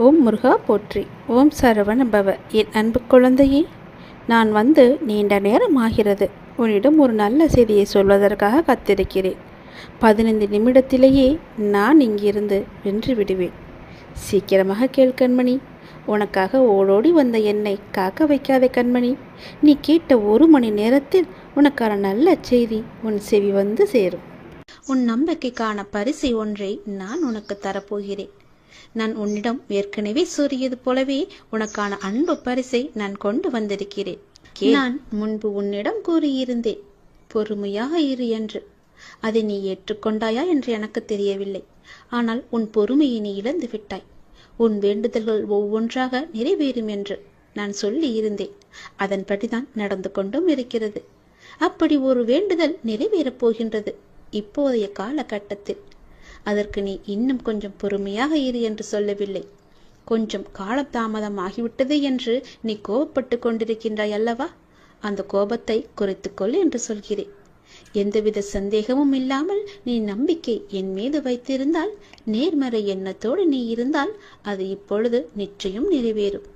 ஓம் முருகா போற்றி. ஓம் சரவண பவ. என் அன்பு குழந்தையே, நான் வந்து நீண்ட நேரம் ஆகிறது. உன்னிடம் ஒரு நல்ல செய்தியை சொல்வதற்காக காத்திருக்கிறேன். 15 நிமிடத்திலேயே நான் இங்கிருந்து வென்று விடுவேன். சீக்கிரமாக கேள் கண்மணி. உனக்காக ஓடோடி வந்த என்னை காக்க வைக்காதே கண்மணி. நீ கேட்ட 1 மணி நேரத்தில் உனக்கான நல்ல செய்தி உன் செவி வந்து சேரும். உன் நம்பிக்கைக்கான பரிசை ஒன்றை நான் உனக்கு தரப்போகிறேன். நான் உன்னிடம் ஏற்கனவே கூறியது போலவே உனக்கான அன்பு பரிசை நான் கொண்டு வந்திருக்கிறேன். நான் முன்பு உன்னிடம் கூறியிருந்தேன், பொறுமையாக இரு என்று. அதை நீ ஏற்றுக்கொண்டாயா என்று எனக்கு தெரியவில்லை. ஆனால் உன் பொறுமையை நீ இழந்து விட்டாய். உன் வேண்டுதல்கள் ஒவ்வொன்றாக நிறைவேறும் என்று நான் சொல்லி இருந்தேன். அதன்படிதான் நடந்து கொண்டும் இருக்கிறது. அப்படி ஒரு வேண்டுதல் நிறைவேறப் போகின்றது இப்போதைய காலகட்டத்தில். அதற்கு நீ இன்னும் கொஞ்சம் பொறுமையாக இரு என்று சொல்லவில்லை. கொஞ்சம் காலதாமதம் ஆகிவிட்டது என்று நீ கோபப்பட்டு கொண்டிருக்கின்றாய் அல்லவா? அந்த கோபத்தை குறைத்துக்கொள் என்று சொல்கிறேன். எந்தவித சந்தேகமும் இல்லாமல் நீ நம்பிக்கை என் மீது வைத்திருந்தால், நேர்மறை எண்ணத்தோடு நீ இருந்தால், அது இப்பொழுது நிச்சயம் நிறைவேறும்.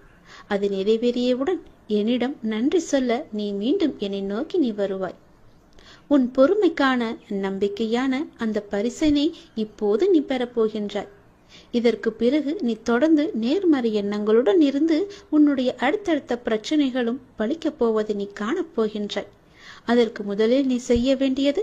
அது நிறைவேறியவுடன் என்னிடம் நன்றி சொல்ல நீ மீண்டும் என்னை நோக்கி நீ வருவாய். உன் பொறுமைக்கான நம்பிக்கையான அந்த பரிசினை இப்போது நீ பெறப்போகின்றாய். இதற்கு பிறகு நீ தொடர்ந்து நேர்மறை எண்ணங்களுடன் இருந்து உன்னுடைய அடுத்தடுத்த பிரச்சனைகளும் பலிக்கப் போவதை நீ காணப்போகின்றாய். அதற்கு முதலில் நீ செய்ய வேண்டியது,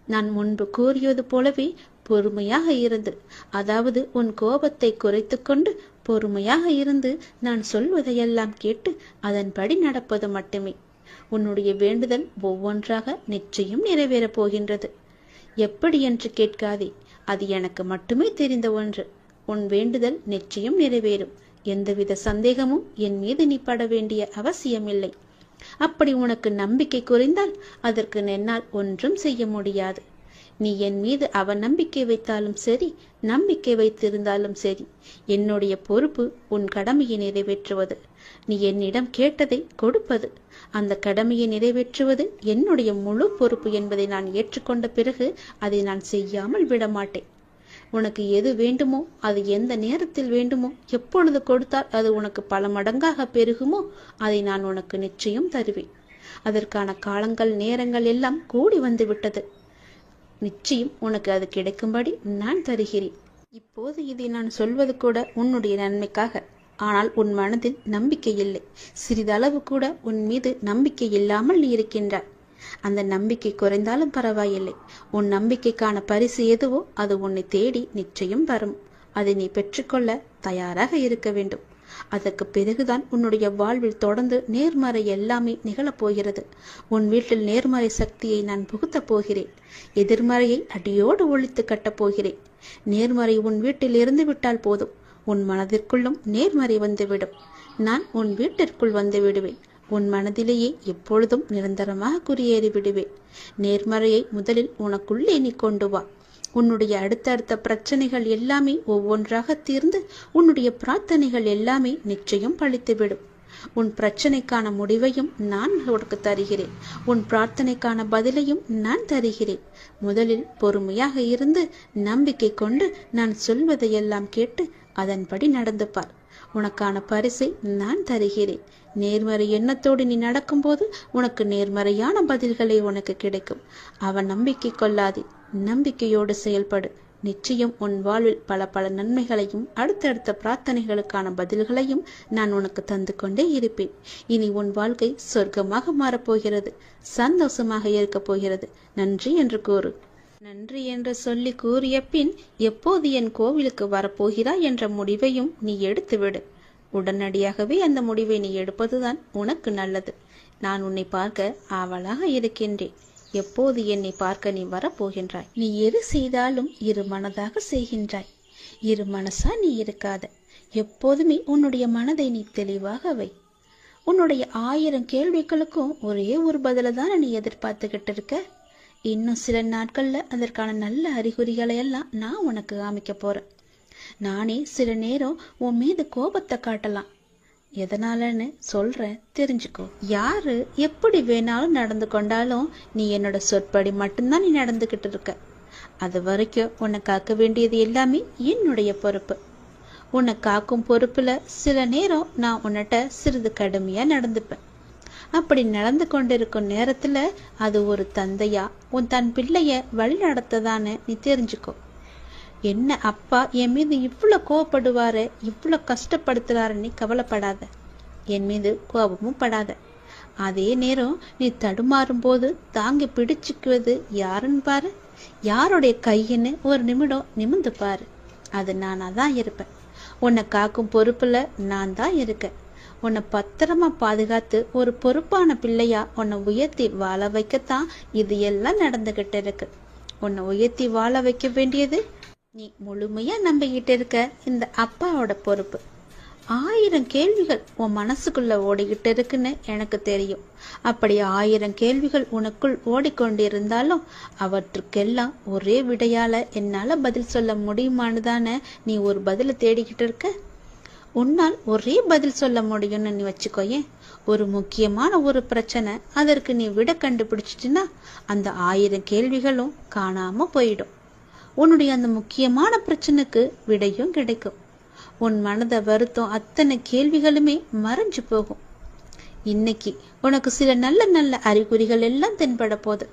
நான் முன்பு கூறியது போலவே பொறுமையாக இருந்து, அதாவது உன் கோபத்தை குறைத்து கொண்டு பொறுமையாக இருந்து நான் சொல்வதையெல்லாம் கேட்டு அதன்படி நடப்பது மட்டுமே. உன்னுடைய வேண்டுதல் ஒவ்வொன்றாக நிச்சயம் நிறைவேறப் போகின்றது. எப்படி என்று கேட்காதே, அது எனக்கு மட்டுமே தெரிந்த ஒன்று. உன் வேண்டுதல் நிச்சயம் நிறைவேறும். எந்தவித சந்தேகமும் என் மீது நீ பட வேண்டிய அவசியமில்லை. அப்படி உனக்கு நம்பிக்கை குறைந்தால் அதற்கு என்னால் ஒன்றும் செய்ய முடியாது. நீ என் மீது அவநம்பிக்கை வைத்தாலும் சரி, நம்பிக்கை வைத்திருந்தாலும் சரி, என்னுடைய பொறுப்பு உன் கடமையை நிறைவேற்றுவது. நீ என்னிடம் கேட்டதை கொடுப்பது. அந்த கடமையை நிறைவேற்றுவது என்னுடைய முழு பொறுப்பு என்பதை நான் ஏற்றுக்கொண்ட பிறகு அதை நான் செய்யாமல் விடமாட்டேன். உனக்கு எது வேண்டுமோ, அது எந்த நேரத்தில் வேண்டுமோ, எப்பொழுது கொடுத்தால் அது உனக்கு பல மடங்காக பெருகுமோ, அதை நான் உனக்கு நிச்சயம் தருவேன். அதற்கான காலங்கள் நேரங்கள் எல்லாம் கூடி வந்து விட்டது. நிச்சயம் உனக்கு அது கிடைக்கும்படி நான் தருகிறேன். இப்போது இதை நான் சொல்வது கூட உன்னுடைய நன்மைக்காக. ஆனால் உன் மனதில் நம்பிக்கை இல்லை. சிறிதளவு கூட உன் மீது நம்பிக்கை இல்லாமல் நீ இருக்கின்றாய். அந்த நம்பிக்கை குறைந்தாலும் பரவாயில்லை. உன் நம்பிக்கைக்கான பரிசு எதுவோ அது உன்னை தேடி நிச்சயம் வரும். அதை நீ பெற்றுக்கொள்ள தயாராக இருக்க வேண்டும். அதற்கு பிறகுதான் உன்னுடைய வாழ்வில் தொடர்ந்து நேர்மறை எல்லாமே நிகழப்போகிறது. உன் வீட்டில் நேர்மறை சக்தியை நான் புகுத்தப் போகிறேன். எதிர்மறையை அடியோடு ஒழித்து கட்டப் போகிறேன். நேர்மறை உன் வீட்டில் இருந்து விட்டால் போதும், உன் மனதிற்குள்ளும் நேர்மறை வந்துவிடும். நான் உன் வீட்டிற்குள் வந்து விடுவேன். உன் மனதிலேயே எப்பொழுதும் நிரந்தரமாக குடியேறி விடுவேன். நேர்மறையை முதலில் உனக்குள்ளே நீ கொண்டு வா. உன்னுடைய அடுத்தடுத்த பிரச்சனைகள் எல்லாமே ஒவ்வொன்றாக தீர்ந்து உன்னுடைய பிரார்த்தனைகள் எல்லாமே நிச்சயம் பழித்துவிடும். உன் பிரச்சனைக்கான முடிவையும் நான் உனக்கு தருகிறேன். உன் பிரார்த்தனைக்கான பதிலையும் நான் தருகிறேன். முதலில் பொறுமையாக இருந்து நம்பிக்கை கொண்டு நான் சொல்வதையெல்லாம் கேட்டு அதன்படி நடந்து பார். உனக்கான பரிசை நான் தருகிறேன். நேர்மறை எண்ணத்தோடு நீ நடக்கும்போது உனக்கு நேர்மறையான பதில்களை உனக்கு கிடைக்கும். அவன் நம்பிக்கை கொள்ளாதே, நம்பிக்கையோடு செயல்படு. நிச்சயம் உன் வாழ்வில் பல பல நன்மைகளையும் அடுத்தடுத்த பிரார்த்தனைகளுக்கான பதில்களையும் நான் உனக்கு தந்து கொண்டே இருப்பேன். இனி உன் வாழ்க்கை சொர்க்கமாக மாறப்போகிறது. சந்தோஷமாக இருக்கப் போகிறது. நன்றி என்று கூறு. நன்றி என்று சொல்லி கூறிய பின் எப்போது என் கோவிலுக்கு வரப்போகிறாய் என்ற முடிவையும் நீ எடுத்துவிடு. உடனடியாகவே அந்த முடிவை நீ எடுப்பதுதான் உனக்கு நல்லது. நான் உன்னை பார்க்க ஆவலாக இருக்கின்றேன். எப்போது என்னை பார்க்க நீ வரப்போகின்றாய்? நீ எது செய்தாலும் இரு மனதாக செய்கின்றாய். இரு மனசா நீ இருக்காத. எப்போதுமே உன்னுடைய மனதை நீ தெளிவாக வை. உன்னுடைய 1000 கேள்விகளுக்கும் ஒரே ஒரு பதில தானே நீ எதிர்பார்த்துக்கிட்டு இருக்க. இன்னும் சில நாட்கள்ல அதற்கான நல்ல அறிகுறிகளை எல்லாம் நான் உனக்கு காமிக்க போறேன். நானே சில நேரம் உன் மீது கோபத்தை காட்டலாம். எதனாலன்னு சொல்றேன், தெரிஞ்சுக்கோ. யாரு எப்படி வேணாலும் நடந்து கொண்டாலும் நீ என்னோட சொற்படி மட்டும்தான் நீ நடந்துகிட்டு இருக்க. அது வரைக்கும் உன்னை காக்க வேண்டியது எல்லாமே என்னுடைய பொறுப்பு. உன்னை காக்கும் பொறுப்புல சில நேரம் நான் உன்னிட்ட சிறிது கடுமையா நடந்துப்பேன். அப்படி நடந்து கொண்டிருக்கும் நேரத்துல அது ஒரு தந்தையா உன் தன் பிள்ளைய வழி நடத்ததான்னு நீ தெரிஞ்சுக்கோ. என்ன அப்பா என் மீது இவ்வளவு கோவப்படுவாரு, இவ்வளவு கஷ்டப்படுத்துறாருன்னு கவலைப்படாத. என் மீது கோபமும் படாத. அதே நேரம் நீ தடுமாறும் போது தாங்கி பிடிச்சுக்குவது யாருன்னு பாரு. யாருடைய கையின்னு ஒரு நிமிடம் நிமிந்து பாரு. அது நானா தான் இருப்பேன். உன்னை காக்கும் பொறுப்புல நான் தான் இருக்கேன். உன்னை பத்திரமா பாதுகாத்து ஒரு பொறுப்பான பிள்ளையா உன்னை உயர்த்தி வாழ வைக்கத்தான் இது எல்லாம் நடந்துகிட்டு இருக்கு. உன்னை உயர்த்தி வாழ வைக்க வேண்டியது நீ முழுமையா நம்பிக்கிட்டு இருக்க இந்த அப்பாவோட பொறுப்பு. 1000 கேள்விகள் உன் மனசுக்குள்ள ஓடிக்கிட்டு இருக்குன்னு எனக்கு தெரியும். அப்படி 1000 கேள்விகள் உனக்குள் ஓடிக்கொண்டிருந்தாலும் அவற்றுக்கெல்லாம் ஒரே விடையால என்னால பதில் சொல்ல முடியுமான்னு தானே நீ ஒரு பதில தேடிக்கிட்டு இருக்க. உன்னால் ஒரே பதில் சொல்ல முடியும்னு நீ வச்சுக்கோயேன். ஒரு முக்கியமான ஒரு பிரச்சனை, அதற்கு நீ விட கண்டுபிடிச்சிட்டுனா அந்த 1000 கேள்விகளும் காணாம போயிடும். உன்னுடைய அந்த முக்கியமான பிரச்சனைக்கு விடையும் கிடைக்கும். உன் மனதை வருத்தம் அத்தனை கேள்விகளுமே மறைஞ்சு போகும். இன்னைக்கு உனக்கு சில நல்ல நல்ல அறிகுறிகள் எல்லாம் தென்பட போகுது.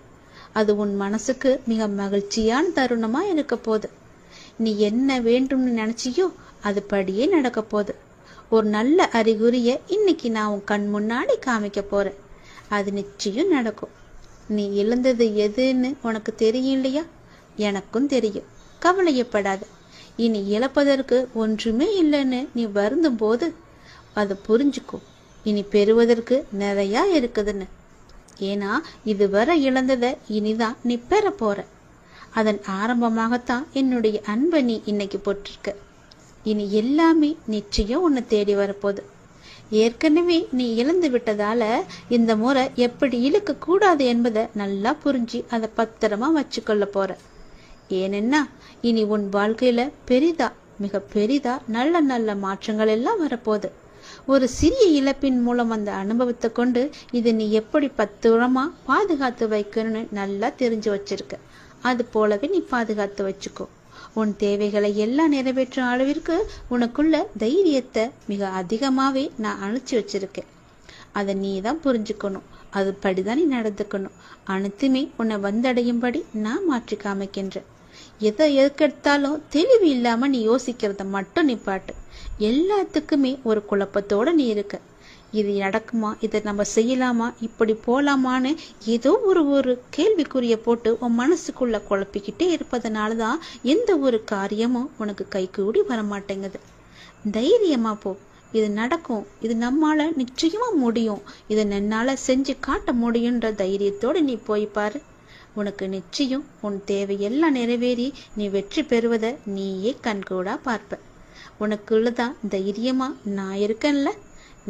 அது உன் மனசுக்கு மிக மகிழ்ச்சியான தருணமா இருக்க போகுது. நீ என்ன வேண்டும்னு நினைச்சியோ அது படியே நடக்க போகுது. ஒரு நல்ல அறிகுறிய இன்னைக்கு நான் உன் கண் முன்னாடி காமிக்க போறேன். அது நிச்சயம் நடக்கும். நீ இழந்தது எதுன்னு உனக்கு தெரியும் இல்லையா? எனக்கும் தெரியும். கவலையப்படாத. இனி இழப்பதற்கு ஒன்றுமே இல்லைன்னு நீ வருந்தும் போது அதை புரிஞ்சுக்கோ. இனி பெறுவதற்கு நிறைய இருக்குதுன்னு. ஏன்னா இதுவரை இழந்ததை இனிதான் நீ பெற போற. அதன் ஆரம்பமாகத்தான் என்னுடைய அன்பை நீ இன்னைக்கு போட்டிருக்க. இனி எல்லாமே நிச்சயம் உன்னை தேடி வரப்போகுது. ஏற்கனவே நீ இழந்து விட்டதால இந்த முறை எப்படி இழுக்க கூடாது என்பதை நல்லா புரிஞ்சு அதை பத்திரமா வச்சுக்கொள்ள போற. ஏனென்னா இனி உன் வாழ்க்கையில பெரிதா, மிக பெரிதா நல்ல நல்ல மாற்றங்கள் எல்லாம் வரப்போகுது. ஒரு சிறிய இழப்பின் மூலம் அந்த அனுபவத்தை கொண்டு இதை நீ எப்படி பத்திரமா பாதுகாத்து வைக்கணும்னு நல்லா தெரிஞ்சு வச்சிருக்க. அது போலவே நீ பாதுகாத்து வச்சுக்கோ. உன் தேவைகளை எல்லாம் நிறைவேற்றும் அளவிற்கு உனக்குள்ள தைரியத்தை மிக அதிகமாவே நான் அனுப்பிச்சு வச்சிருக்கேன். அதை நீ தான் புரிஞ்சுக்கணும். அது படிதான் நீ நடந்துக்கணும். அனைத்துமே உன்னை வந்தடையும்படி நான் மாற்றி காமிக்கின்றேன். எதை எதுக்கெடுத்தாலும் தெளிவு இல்லாம நீ யோசிக்கிறத மட்டும் நிப்பாட்டு. எல்லாத்துக்குமே ஒரு குழப்பத்தோட நீ இருக்க. இது நடக்குமா, இதை நம்ம செய்யலாமா, இப்படி போலாமான்னு ஏதோ ஒரு கேள்விக்குரிய போட்டு உன் மனசுக்குள்ள குழப்பிக்கிட்டே இருப்பதனாலதான் எந்த ஒரு காரியமும் உனக்கு கைகூடி வரமாட்டேங்குது. தைரியமா போ. இது நடக்கும். இது நம்மால நிச்சயமா முடியும். இதை என்னால செஞ்சு காட்ட முடியுன்ற தைரியத்தோடு நீ போய் பாரு. உனக்கு நிச்சயம் உன் தேவையெல்லாம் நிறைவேறி நீ வெற்றி பெறுவதை நீயே கண்கூடா பார்ப்ப. உனக்குள்ளதான் தைரியமா நான் இருக்கேன்ல,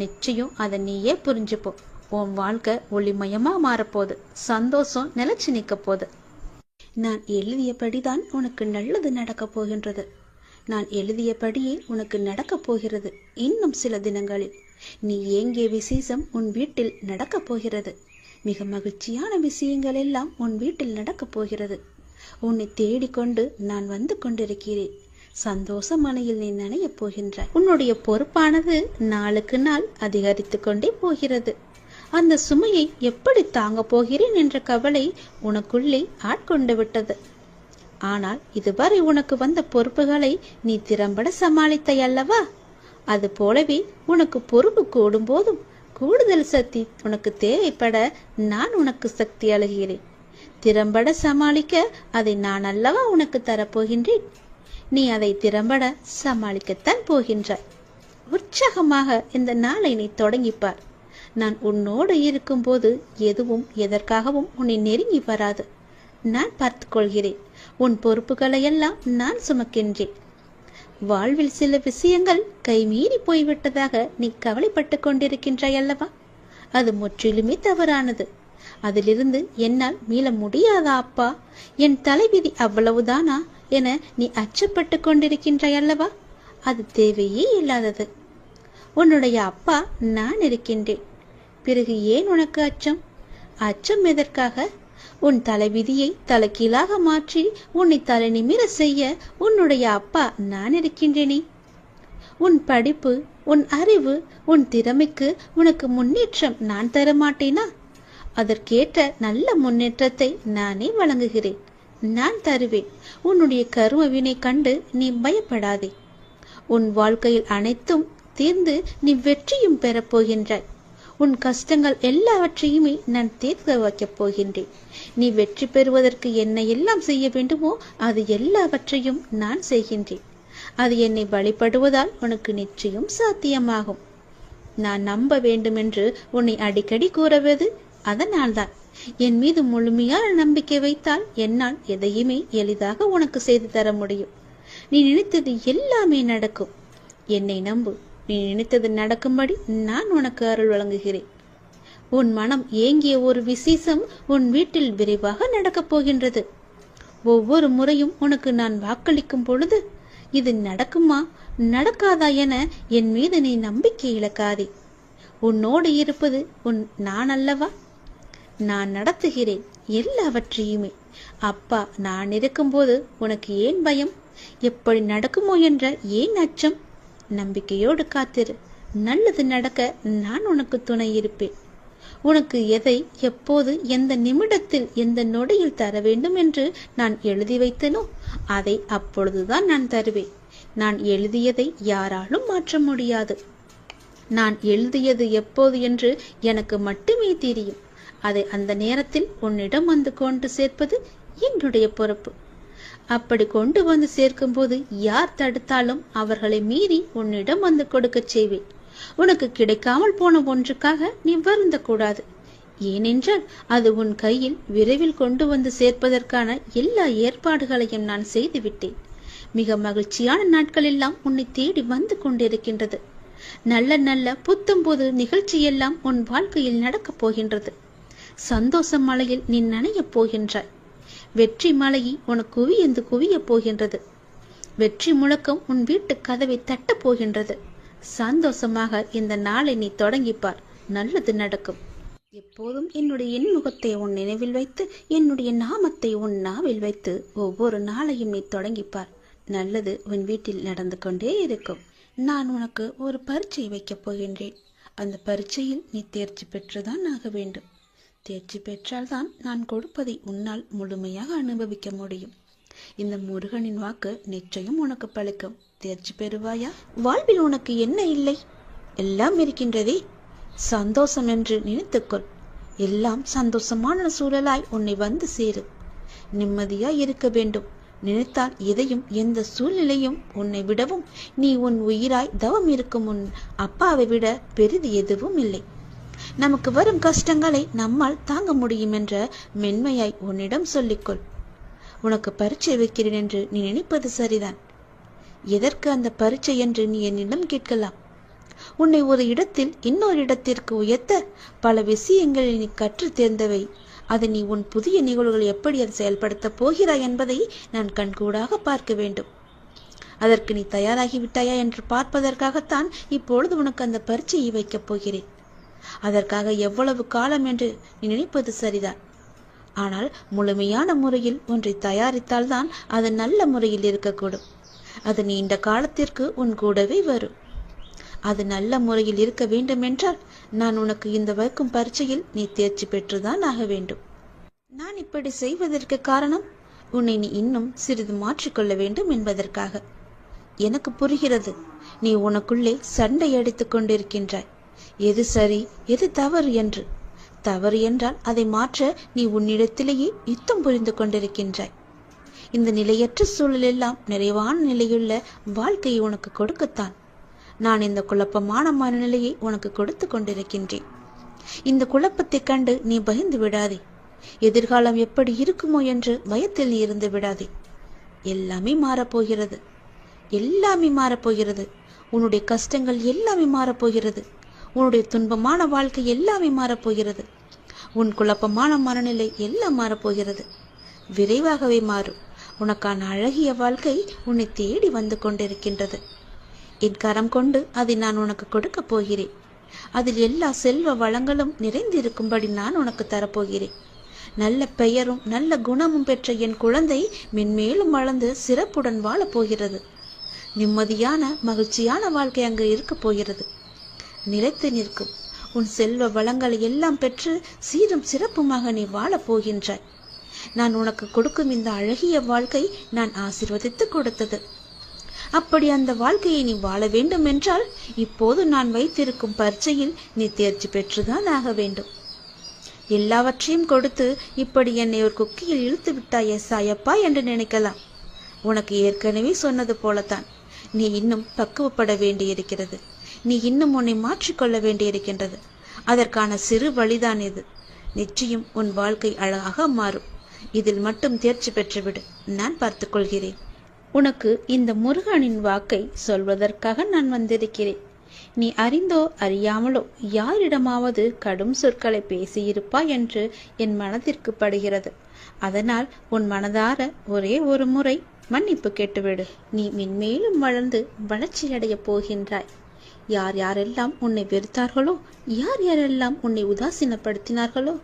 நிச்சயம் அதை நீயே புரிஞ்சுப்போ. உன் வாழ்க்கை ஒளிமயமா மாறப்போகுது. சந்தோஷம் நிலைச்சு நிற்க போகுது. நான் எழுதியபடிதான் உனக்கு நல்லது நடக்க போகின்றது. நான் எழுதியபடியே உனக்கு நடக்கப் போகிறது. இன்னும் சில தினங்களில் நீ ஏங்கிய விசேஷம் உன் வீட்டில் நடக்கப் போகிறது. மிக மகிழ்ச்சியான விஷயங்கள் எல்லாம் உன் வீட்டில் நடக்கப் போகிறது. உன்னை தேடிக்கொண்டு நான் வந்து கொண்டிருக்கிறேன். சந்தோஷ மனையில் நீ நனைய போகின்றாய். உன்னுடைய பொறுப்பானது நாளுக்கு நாள் அதிகரித்து கொண்டே போகிறது. அந்த சுமையை எப்படி தாங்க போகிறேன் என்ற கவலை உனக்குள்ளே ஆட்கொண்டு விட்டது. ஆனால் இதுவரை உனக்கு வந்த பொறுப்புகளை நீ திறம்பட சமாளித்தாய் அல்லவா? அது போலவே உனக்கு பொறுப்பு கூடும் போதும் கூடுதல் சக்தி உனக்கு தேவைப்பட நான் உனக்கு சக்தி அழுகிறேன். திறம்பட சமாளிக்க அதை நான் அல்லவா உனக்கு தரப்போகின்றேன். நீ அதை திறம்பட சமாளிக்கத்தான் போகின்றாய். உற்சாகமாக இந்த நாளை நீ தொடங்கிப்பார். நான் உன்னோடு இருக்கும்போது எதுவும் எதற்காகவும் உன்னை நெருங்கி வராது. நான் பார்த்து கொள்கிறேன். உன் பொறுப்புகளை எல்லாம் நான் சுமக்கின்றேன். வாழ்வில் சில விஷயங்கள் கைமீறி போய்விட்டதாக நீ கவலைப்பட்டு கொண்டிருக்கின்றாய் அல்லவா? அது முற்றிலுமே தவறானது. அதிலிருந்து என்னால் மீள முடியாதா அப்பா? என் தலைவிதி அவ்வளவுதானா என நீ அச்சப்பட்டு கொண்டிருக்கின்றாய் அல்லவா? அது தேவையே இல்லாதது. உன்னுடைய அப்பா நான் இருக்கின்றேன். பிறகு ஏன் உனக்கு அச்சம்? அச்சம் எதற்காக? உன் தலைவிதியை தலைகீழாக மாற்றி உன்னை தலை நிமிர செய்ய உன்னுடைய அப்பா நான் இருக்கின்றேனே. உன் படிப்பு, உன் அறிவு, உன் திறமைக்கு உனக்கு முன்னேற்றம் நான் தர மாட்டேனா? அதற்கேற்ற நல்ல முன்னேற்றத்தை நானே வழங்குகிறேன். நான் தருவேன். உன்னுடைய கர்ம வினை கண்டு நீ பயப்படாதே. உன் வாழ்க்கையில் அனைத்தும் தீர்ந்து நீ வெற்றியும் பெறப்போகின்றாய். உன் கஷ்டங்கள் எல்லாவற்றையுமே நான் தீர்க்க வைக்கப் போகின்றேன். நீ வெற்றி பெறுவதற்கு என்ன எல்லாம் செய்ய வேண்டுமோ அது எல்லாவற்றையும் நான் செய்கின்றேன். அது என்னை வழிபடுவதால் உனக்கு நிச்சயம் சாத்தியமாகும். நான் நம்ப வேண்டும் என்று உன்னை அடிக்கடி கூறுவது அதனால்தான். என் மீது முழுமையான நம்பிக்கை வைத்தால் என்னால் எதையுமே எளிதாக உனக்கு செய்து தர முடியும். நீ நினைத்தது எல்லாமே நடக்கும். என்னை நம்பு. நீ நினைத்தது நடக்கும்படி நான் உனக்கு அருள் வழங்குகிறேன். உன் மனம் ஏங்கிய ஒரு விசேஷம் உன் வீட்டில் விரைவாக நடக்கப் போகின்றது. ஒவ்வொரு முறையும் உனக்கு நான் வாக்களிக்கும் பொழுது இது நடக்குமா நடக்காதா என என் மீது நீ நம்பிக்கை இழக்காதே. உன்னோடு இருப்பது நான் அல்லவா? நான் நடத்துகிறேன் எல்லாவற்றையுமே. அப்பா நான் இருக்கும்போது உனக்கு ஏன் பயம்? எப்படி நடக்குமோ என்ற ஏன் அச்சம்? நம்பிக்கையோடு காத்திரு. நல்லது நடக்க நான் உனக்கு துணை இருப்பேன். உனக்கு எதை எப்போது எந்த நிமிடத்தில் எந்த நொடியில் தர வேண்டும் என்று நான் எழுதி வைத்தனோ அதை அப்பொழுதுதான் நான் தருவேன். நான் எழுதியதை யாராலும் மாற்ற முடியாது. நான் எழுதியது எப்போது என்று எனக்கு மட்டுமே தெரியும். அதை அந்த நேரத்தில் உன்னிடம் வந்து கொண்டு சேர்ப்பது என்னுடைய பொறுப்பு. அப்படி கொண்டு வந்து சேர்க்கும் போது யார் தடுத்தாலும் அவர்களை மீறி உன்னிடம் வந்து கொடுக்க செய்வேன். உனக்கு கிடைக்காமல் போன ஒன்றுக்காக நீ வருந்த கூடாது. ஏனென்றால் அது உன் கையில் விரைவில் கொண்டு வந்து சேர்ப்பதற்கான எல்லா ஏற்பாடுகளையும் நான் செய்துவிட்டேன். மிக மகிழ்ச்சியான நாட்கள் எல்லாம் உன்னை தேடி வந்து கொண்டிருக்கின்றது. நல்ல நல்ல புத்தம்போது நிகழ்ச்சியெல்லாம் உன் வாழ்க்கையில் நடக்கப் போகின்றது. சந்தோஷ மலையில் நீ நனையப் போகின்றாய். வெற்றி மலையை உனக்கு குவியந்து குவியப் போகின்றது. வெற்றி முழக்கம் உன் வீட்டு கதவை தட்டப் போகின்றது. சந்தோஷமாக இந்த நாளை நீ தொடங்கிப்பார். நல்லது நடக்கும். எப்போதும் என்னுடைய இன்முகத்தை உன் நினைவில் வைத்து என்னுடைய நாமத்தை உன் நாவில் வைத்து ஒவ்வொரு நாளையும் நீ தொடங்கிப்பார். நல்லது உன் வீட்டில் நடந்து கொண்டே இருக்கும். நான் உனக்கு ஒரு பரீட்சை வைக்கப் போகின்றேன். அந்த பரீட்சையில் நீ தேர்ச்சி பெற்றுதான் ஆக வேண்டும். தேர்ச்சி பெற்றால்தான் நான் கொடுப்பதை உன்னால் முழுமையாக அனுபவிக்க முடியும். இந்த முருகனின் வாக்கு நிச்சயம் உனக்கு பலிக்கும். தேர்ச்சி பெறுவாயா? வாழ்வில் உனக்கு என்ன இல்லை? எல்லாம் இருக்கின்றதே. சந்தோஷம் என்று நினைத்துக்கொள். எல்லாம் சந்தோஷமான சூழலாய் உன்னை வந்து சேரு. நிம்மதியாய் இருக்க வேண்டும். நினைத்தால் எதையும் எந்த சூழ்நிலையும் உன்னை விடவும் நீ உன் உயிராய் தவம் இருக்கும் உன் அப்பாவை விட பெரிது எதுவும் இல்லை. நமக்கு வரும் கஷ்டங்களை நம்மால் தாங்க முடியும் என்ற மென்மையாய் உன்னிடம் சொல்லிக்கொள். உனக்கு பரீட்சை வைக்கிறேன் என்று நீ நினைப்பது சரிதான். எதற்கு அந்த பரீட்சை என்று நீ என்னிடம் கேட்கலாம். உன்னை ஒரு இடத்தில் இன்னொரு இடத்திற்கு உயர்த்த பல விஷயங்களில் நீ கற்று தேர்ந்தவை. அதை நீ உன் புதிய நிகழ்வுகளை எப்படி அதை செயல்படுத்தப் போகிறாய் என்பதை நான் கண்கூடாக பார்க்க வேண்டும். அதற்கு நீ தயாராகிவிட்டாயா என்று பார்ப்பதற்காகத்தான் இப்பொழுது உனக்கு அந்த பரீட்சையை வைக்கப் போகிறேன். அதற்காக எவ்வளவு காலம் என்று நீ நினைப்பது சரிதான். ஆனால் முழுமையான முறையில் ஒன்றை தயாரித்தால்தான் அது நல்ல முறையில் இருக்கக்கூடும். அது நீண்ட காலத்திற்கு உன் கூடவே வரும். அது நல்ல முறையில் இருக்க வேண்டும் என்றால் நான் உனக்கு இந்த வைக்கும் பரீட்சையில் நீ தேர்ச்சி பெற்றுதான் ஆக வேண்டும். நான் இப்படி செய்வதற்கு காரணம் உன்னை நீ இன்னும் சிறிது மாற்றிக்கொள்ள வேண்டும் என்பதற்காக. எனக்கு புரிகிறது. நீ உனக்குள்ளே சண்டை அடித்துக் கொண்டிருக்கின்றாய். எது சரி எது தவறு என்று. தவறு என்றால் அதை மாற்ற நீ உன்னிடத்திலேயே யுத்தம் புரிந்து கொண்டிருக்கின்றாய். இந்த நிலையற்ற சூழலெல்லாம் நிறைவான நிலையுள்ள வாழ்க்கையை உனக்கு கொடுக்கத்தான் நான் இந்த குழப்பமான மனநிலையை உனக்கு கொடுத்து கொண்டிருக்கின்றேன். இந்த குழப்பத்தை கண்டு நீ பயந்து விடாதே. எதிர்காலம் எப்படி இருக்குமோ என்று பயத்தில் நீ இருந்து விடாதே. எல்லாமே மாறப்போகிறது. எல்லாமே மாறப்போகிறது. உன்னுடைய கஷ்டங்கள் எல்லாமே மாறப்போகிறது. உன்னுடைய துன்பமான வாழ்க்கை எல்லாமே மாறப்போகிறது. உன் குழப்பமான மனநிலை எல்லாம் மாறப்போகிறது. விரைவாகவே மாறும். உனக்கான அழகிய வாழ்க்கை உன்னை தேடி வந்து கொண்டிருக்கின்றது. என் கரம் கொண்டு அதை நான் உனக்கு கொடுக்க போகிறேன். அதில் எல்லா செல்வ வளங்களும் நிறைந்திருக்கும்படி நான் உனக்கு தரப்போகிறேன். நல்ல பெயரும் நல்ல குணமும் பெற்ற என் குழந்தை மென்மேலும் வளர்ந்து சிறப்புடன் வாழப்போகிறது. நிம்மதியான மகிழ்ச்சியான வாழ்க்கை அங்கு இருக்க போகிறது. நிலைத்து நிற்கும் உன் செல்வ வளங்களை எல்லாம் பெற்று சீரும் சிறப்புமாக நீ வாழப் போகின்றாய். நான் உனக்கு கொடுக்கும் இந்த அழகிய வாழ்க்கை நான் ஆசீர்வதித்து கொடுத்தது. அப்படி அந்த வாழ்க்கையை நீ வாழ வேண்டும் என்றால் இப்போது நான் வைத்திருக்கும் பரீட்சையில் நீ தேர்ச்சி பெற்றுதான் ஆக வேண்டும். எல்லாவற்றையும் கொடுத்து இப்படி என்னை ஒரு குக்கியில் இழுத்து விட்டாயே சாயப்பா என்று நினைக்கலாம். உனக்கு ஏற்கனவே சொன்னது போலத்தான், நீ இன்னும் பக்குவப்பட வேண்டியிருக்கிறது. நீ இன்னும் உன்னை மாற்றிக்கொள்ள வேண்டியிருக்கின்றது. அதற்கான சிறு வழிதான் இது. நிச்சயம் உன் வாழ்க்கை அழகாக மாறும். இதில் மட்டும் தேர்ச்சி பெற்றுவிடு, நான் பார்த்து கொள்கிறேன். உனக்கு இந்த முருகனின் வாக்கை சொல்வதற்காக நான் வந்திருக்கிறேன். நீ அறிந்தோ அறியாமலோ யாரிடமாவது கடும் சொற்களை பேசியிருப்பாய் என்று என் மனதிற்கு படுகிறது. அதனால் உன் மனதார ஒரே ஒரு முறை மன்னிப்பு கேட்டுவிடு. நீ மென்மேலும் வளர்ந்து வளர்ச்சியடைய போகின்றாய். யார் யாரெல்லாம் உன்னை வெறுத்தார்களோ, யார் யாரெல்லாம் உன்னை உதாசீனப்படுத்தினார்களோ,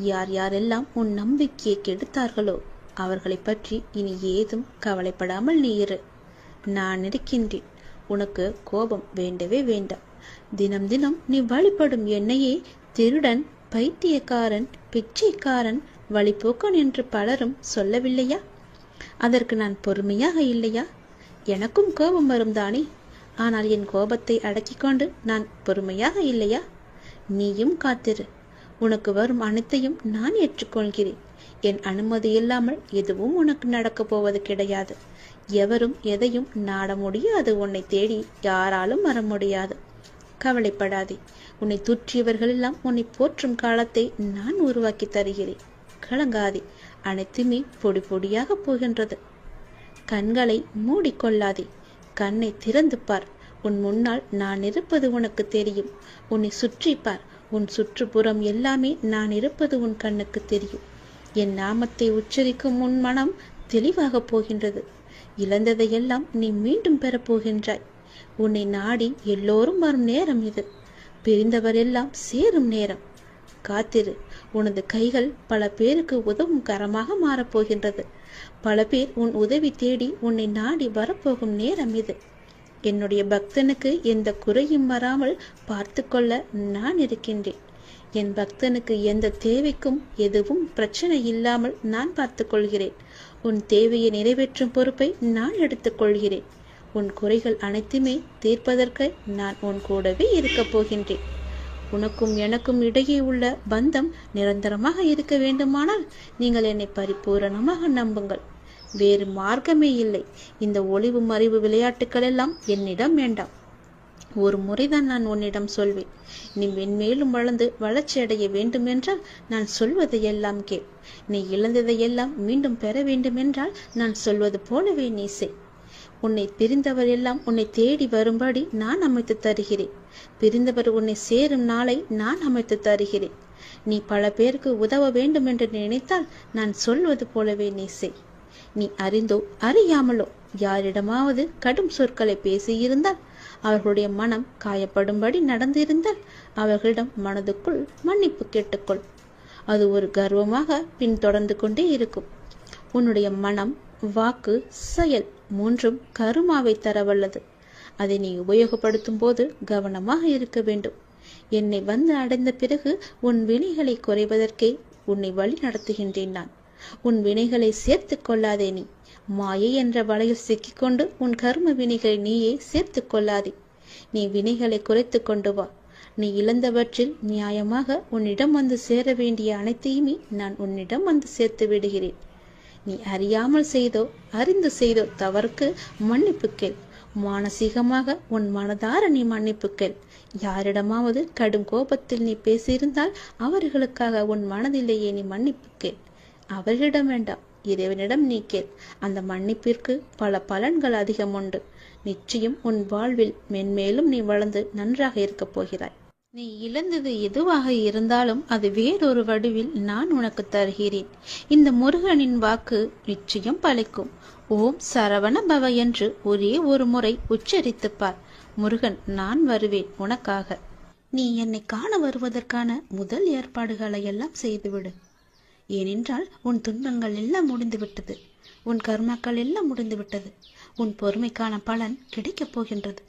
யார் யாரெல்லாம் உன் நம்பிக்கையை கெடுத்தார்களோ அவர்களை பற்றி இனி ஏதும் கவலைப்படாமல் நீ இரு. நான் இருக்கின்றேன். உனக்கு கோபம் வேண்டவே வேண்டாம். தினம் தினம் நீ வழிபடும் என்னையே திருடன், பைத்தியக்காரன், பிச்சைக்காரன், வழிபோக்கன் என்று பலரும் சொல்லவில்லையா? அதற்கு நான் பொறுமையாக இல்லையா? எனக்கும் கோபம் வரும் தானே. ஆனால் என் கோபத்தை அடக்கிக் கொண்டு நான் பொறுமையாக இல்லையா? நீயும் காத்திரு. உனக்கு வரும் அனைத்தையும் நான் ஏற்றுக்கொள்கிறேன். என் அனுமதி இல்லாமல் எதுவும் உனக்கு நடக்கப் போவது கிடையாது. எவரும் எதையும் நாட முடியாது. உன்னை தேடி யாராலும் வர முடியாது. கவலைப்படாதே. உன்னை தூற்றியவர்களெல்லாம் உன்னை போற்றும் காலத்தை நான் உருவாக்கி தருகிறேன். கலங்காதே. அனைத்துமே பொடி பொடியாக போகின்றது. கண்களை மூடிக்கொள்ளாதே. கண்ணை திறந்து பார். உன் முன்னால் நான் இருப்பது உனக்கு தெரியும். உன்னை சுற்றி பார். உன் சுற்றுப்புறம் எல்லாமே நான் இருப்பது உன் கண்ணுக்கு தெரியும். என் நாமத்தை உச்சரிக்கும் உன் மனம் தெளிவாக போகின்றது. இழந்ததையெல்லாம் நீ மீண்டும் பெறப்போகின்றாய். உன்னை நாடி எல்லோரும் வரும் நேரம் இது. பிரிந்தவர் எல்லாம் சேரும் நேரம். காத்திரு. உனது கைகள் பல பேருக்கு உதவும் கரமாக மாறப்போகின்றது. பல பேர் உன் உதவி தேடி உன்னை நாடி வரப்போகும் நேரம் இது. என்னுடைய பக்தனுக்கு எந்த குறையும் வராமல் பார்த்து கொள்ள நான் இருக்கின்றேன். என் பக்தனுக்கு எந்த தேவைக்கும் எதுவும் பிரச்சனை இல்லாமல் நான் பார்த்து கொள்கிறேன். உன் தேவையை நிறைவேற்றும் பொறுப்பை நான் எடுத்துக்கொள்கிறேன். உன் குறைகள் அனைத்துமே தீர்ப்பதற்கு நான் உன் கூடவே இருக்கப் போகின்றேன். உனக்கும் எனக்கும் இடையே உள்ள பந்தம் நிரந்தரமாக இருக்க வேண்டுமானால் நீங்கள் என்னை பரிபூரணமாக நம்புங்கள். வேறு மார்க்கமே இல்லை. இந்த ஒளிவு மறைவு விளையாட்டுக்கள் எல்லாம் என்னிடம் வேண்டாம். ஒரு முறைதான் நான் உன்னிடம் சொல்வேன். நீ மென்மேலும் வளர்ந்து வளர்ச்சி அடைய வேண்டுமென்றால் நான் சொல்வதையெல்லாம் கேள். நீ இழந்ததையெல்லாம் மீண்டும் பெற வேண்டுமென்றால் நான் சொல்வது போலவே நீ செய். உன்னை பிரிந்தவர் எல்லாம் உன்னை தேடி வரும்படி நான் அமைத்து தருகிறேன். பிரிந்தவர் உன்னை சேரும் நாளை நான் அமைத்து தருகிறேன். நீ பல பேருக்கு உதவ வேண்டும் என்று நினைத்தால் நான் சொல்வது போலவே நீ செய். நீ அறிந்தோ அறியாமலோ யாரிடமாவது கடும் சொற்களை பேசியிருந்தால், அவர்களுடைய மனம் காயப்படும்படி நடந்திருந்தால் அவர்களிடம் மனதுக்குள் மன்னிப்பு கேட்டுக்கொள். அது ஒரு கர்வமாக பின்தொடர்ந்து கொண்டே இருக்கும். உன்னுடைய மனம், வாக்கு, செயல் மூன்றும் கருமாவை தரவல்லது. அதை நீ உபயோகப்படுத்தும் போது கவனமாக இருக்க வேண்டும். என்னை வந்து அடைந்த பிறகு உன் வினைகளை குறைவதற்கே உன்னை வழி நடத்துகின்றேன் நான். உன் வினைகளை சேர்த்து கொள்ளாதே. நீ மாயை என்ற வலையில் சிக்கிக்கொண்டு உன் கர்ம வினைகளை நீயே சேர்த்து கொள்ளாதே. நீ வினைகளை குறைத்து கொண்டு வா. நீ இழந்தவற்றில் நியாயமாக உன்னிடம் வந்து சேர வேண்டிய அனைத்தையுமே நான் உன்னிடம் வந்து சேர்த்து விடுகிறேன். நீ அறியாமல் செய்தோ அறிந்து செய்தோ தவறுக்கு மன்னிப்பு கேள். மானசீகமாக உன் மனதார நீ மன்னிப்பு கேள். யாரிடமாவது கடும் கோபத்தில் நீ பேசியிருந்தால் அவர்களுக்காக உன் மனதிலேயே நீ மன்னிப்பு கேள். அவர்களிடம் வேண்டாம், இறைவனிடம் நீ கேள். அந்த மன்னிப்பிற்கு பல பலன்கள் அதிகம் உண்டு. நிச்சயம் உன் வாழ்வில் மென்மேலும் நீ வளர்ந்து நன்றாக இருக்கப் போகிறாய். நீ இழந்தது எதுவாக இருந்தாலும் அது வேறொரு வடிவில் நான் உனக்கு தருகிறேன். இந்த முருகனின் வாக்கு நிச்சயம் பலிக்கும். ஓம் சரவண பவ என்று ஒரே ஒரு முறை உச்சரித்துப்பார். முருகன், நான் வருவேன் உனக்காக. நீ என்னை காண வருவதற்கான முதல் ஏற்பாடுகளை எல்லாம் செய்துவிடு. ஏனென்றால் உன் துன்பங்கள் எல்லாம் முடிந்துவிட்டது. உன் கர்மாக்கள் எல்லாம் முடிந்துவிட்டது. உன் பொறுமைக்கான பலன் கிடைக்கப் போகின்றது.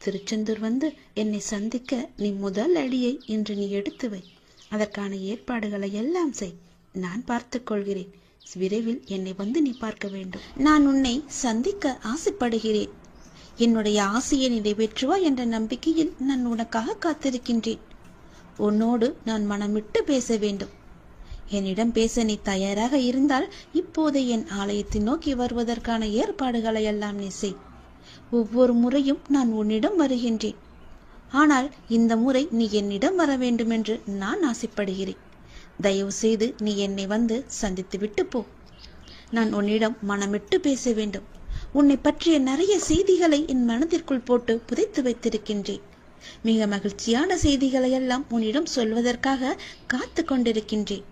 திருச்செந்தூர் வந்து என்னை சந்திக்க நீ முதல் அடியை இன்று நீ எடுத்து வை. அதற்கான ஏற்பாடுகளை எல்லாம் செய். நான் பார்த்துக் கொள்கிறேன். விரைவில் என்னை வந்து நீ பார்க்க வேண்டும். நான் உன்னை சந்திக்க ஆசைப்படுகிறேன். என்னுடைய ஆசையை நிறைவேற்றுவா என்ற நம்பிக்கையில் நான் உனக்காக காத்திருக்கின்றேன். உன்னோடு நான் மனமிட்டு பேச வேண்டும். என்னிடம் பேச நீ தயாராக இருந்தால் இப்போது என் ஆலயத்தை நோக்கி வருவதற்கான ஏற்பாடுகளை எல்லாம் நீ செய். ஒவ்வொரு முறையும் நான் உன்னிடம் வருகின்றேன். ஆனால் இந்த முறை நீ என்னிடம் வர வேண்டும் என்று நான் ஆசைப்படுகிறேன். தயவு செய்து நீ என்னை வந்து சந்தித்து விட்டு போ. நான் உன்னிடம் மனமிட்டு பேச வேண்டும். உன்னை பற்றிய நிறைய செய்திகளை என் மனதிற்குள் போட்டு புதைத்து வைத்திருக்கின்றேன். மிக மகிழ்ச்சியான செய்திகளை எல்லாம் உன்னிடம் சொல்வதற்காக காத்து கொண்டிருக்கின்றேன்.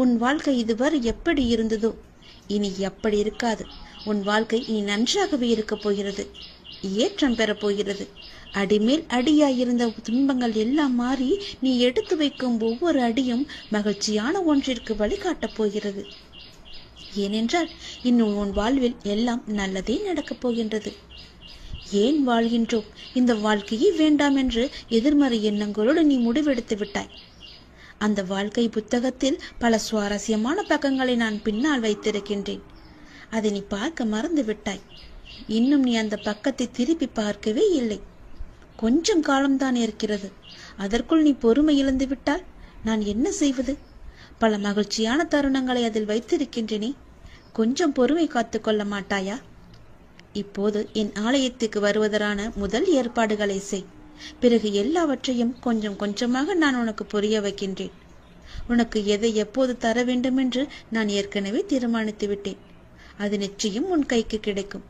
உன் வாழ்க்கை இதுவரை எப்படி இருந்ததோ இனி எப்படி இருக்காது. உன் வாழ்க்கை இனி நன்றாகவே இருக்கப் போகிறது. ஏற்றம் பெறப் போகிறது. அடிமேல் அடியாயிருந்த துன்பங்கள் எல்லாம் மாறி நீ எடுத்து வைக்கும் ஒவ்வொரு அடியும் மகிழ்ச்சியான ஒன்றிற்கு வழிகாட்டப் போகிறது. ஏனென்றால் இன்னும் உன் வாழ்வில் எல்லாம் நல்லதே நடக்கப் போகின்றது. ஏன் வாழ்கின்றோம், இந்த வாழ்க்கையே வேண்டாம் என்று எதிர்மறை எண்ணங்களோடு நீ முடிவெடுத்து விட்டாய். அந்த வாழ்க்கை புத்தகத்தில் பல சுவாரஸ்யமான பக்கங்களை நான் பின்னால் வைத்திருக்கின்றேன். அதை நீ பார்க்க மறந்து விட்டாய். இன்னும் நீ அந்த பக்கத்தை திருப்பி பார்க்கவே இல்லை. கொஞ்சம் காலம்தான் இருக்கிறது. அதற்குள் நீ பொறுமை இழந்து விட்டால் நான் என்ன செய்வது? பல மகிழ்ச்சியான தருணங்களை அதில் வைத்திருக்கின்றனே. கொஞ்சம் பொறுமை காத்து கொள்ள மாட்டாயா? இப்போது என் ஆலயத்துக்கு வருவதற்கான முதல் ஏற்பாடுகளை செய். பிறகு எல்லாவற்றையும் கொஞ்சம் கொஞ்சமாக நான் உனக்கு புரிய வைக்கின்றேன். உனக்கு எதை எப்போது தர வேண்டும் என்று நான் ஏற்கனவே தீர்மானித்து விட்டேன். அது நிச்சயம் உன் கைக்கு கிடைக்கும்.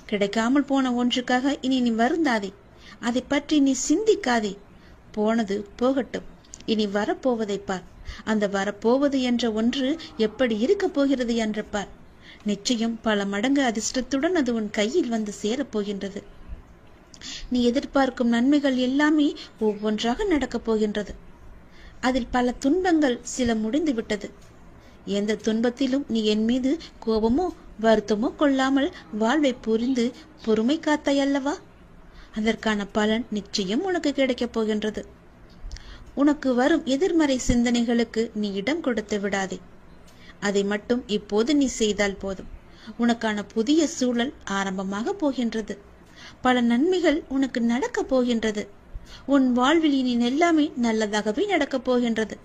கிடைக்காமல் போன ஒன்றுக்காக இனி நீ வருந்தாதே. அதை பற்றி நீ சிந்திக்காதே. போனது போகட்டும். இனி வரப்போவதை பார். அந்த வரப்போவது என்ற ஒன்று எப்படி இருக்க போகிறது என்று பார். நிச்சயம் பல மடங்கு அதிர்ஷ்டத்துடன் அது உன் கையில் வந்து சேரப்போகின்றது. நீ எதிர்பார்க்கும் நன்மைகள் எல்லாமே ஒவ்வொன்றாக நடக்கப் போகின்றது. அதில் பல துன்பங்கள் சில முடிந்து விட்டது. எந்த துன்பத்திலும் நீ என் மீது கோபமோ வருத்தமோ கொள்ளாமல் வாழ்வை புரிந்து பொறுமை காத்தாய் அல்லவா? அதற்கான பலன் நிச்சயம் உனக்கு கிடைக்கப் போகின்றது. உனக்கு வரும் எதிர்மறை சிந்தனைகளுக்கு நீ இடம் கொடுத்து விடாதே. அதை மட்டும் இப்போது நீ செய்தால் போதும். உனக்கான புதிய சூழல் ஆரம்பமாக போகின்றது. பல நன்மைகள் உனக்கு நடக்கப் போகின்றது. உன் வாழ்வில் இனி எல்லாமே நல்லதாகவே நடக்கப் போகின்றது.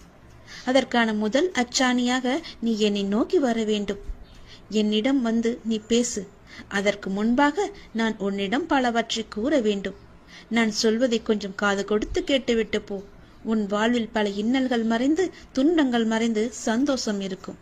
அதற்கான முதல் அச்சாணியாக நீ என்னை நோக்கி வர வேண்டும். என்னிடம் வந்து நீ பேசு. அதற்கு முன்பாக நான் உன்னிடம் பலவற்றை கூற வேண்டும். நான் சொல்வதை கொஞ்சம் காது கொடுத்து கேட்டுவிட்டு போ. உன் வாழ்வில் பல இன்னல்கள் மறைந்து துன்பங்கள் மறைந்து சந்தோஷம் இருக்கும்.